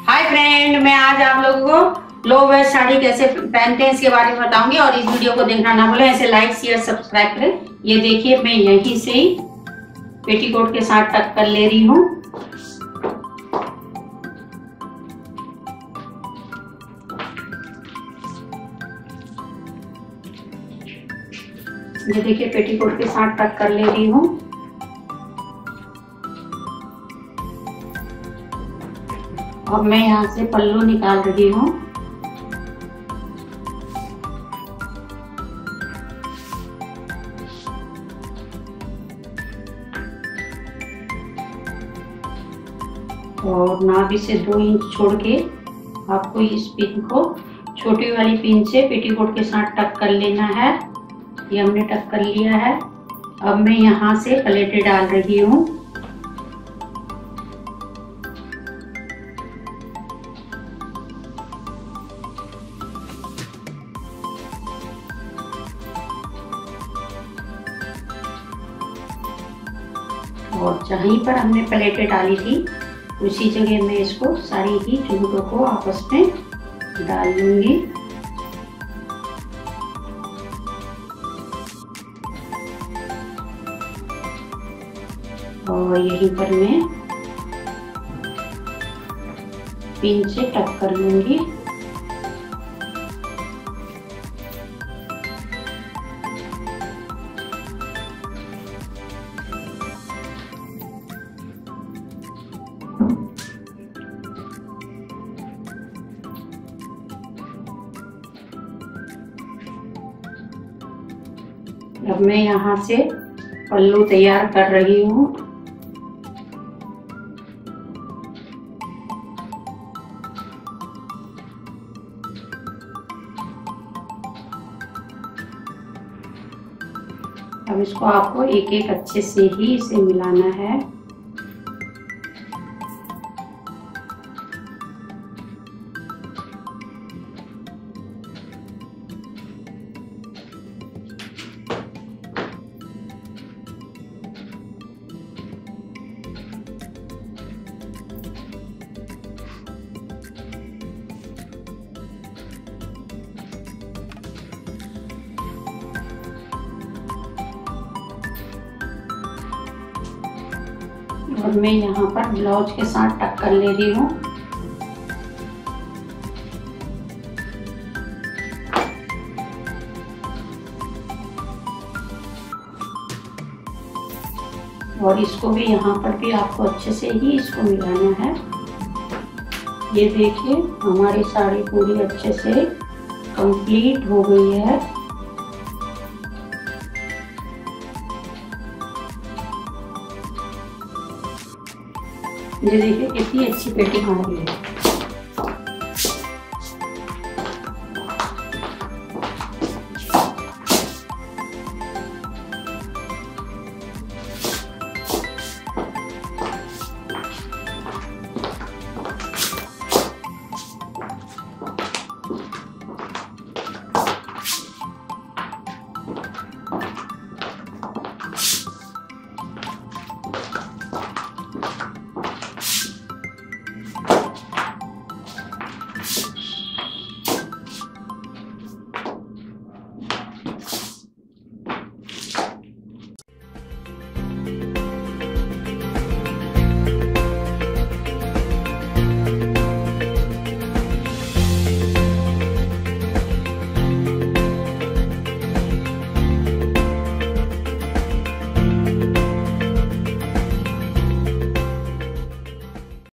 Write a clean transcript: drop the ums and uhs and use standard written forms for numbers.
Hi friend, मैं आज आप लोगों को लो वेस्ट साड़ी कैसे पहनते हैं इसके बारे में बताऊंगी और इस वीडियो को देखना ना भूलें। ऐसे लाइक शेयर सब्सक्राइब करें। ये देखिए, मैं यहीं से ही पेटीकोट के साथ टक कर ले रही हूँ। ये देखिए, पेटीकोट के साथ टक कर ले रही हूँ। अब मैं यहाँ से पल्लू निकाल रही हूँ। और नाभि से 2 इंच छोड़ के आपको इस पिन को छोटी वाली पिन से पेटीकोट के साथ टक कर लेना है। ये हमने टक कर लिया है। अब मैं यहाँ से प्लेटें डाल रही हूँ। और जहीं पर हमने प्लेटें डाली थी उसी जगह मैं इसको सारी ही चुनटों को आपस में डाल लूंगी। और यहीं पर मैं पिन से टक कर लूंगी। अब मैं यहाँ से पल्लू तैयार कर रही हूँ। अब इसको आपको एक एक अच्छे से ही इसे मिलाना है। और मैं यहाँ पर ब्लाउज के साथ टक कर ले रही हूँ। और इसको भी यहाँ पर भी आपको अच्छे से ही इसको मिलाना है। ये देखिए, हमारी साड़ी पूरी अच्छे से कंप्लीट हो गई है। ये देखिए कितनी अच्छी पेटी बन रही है।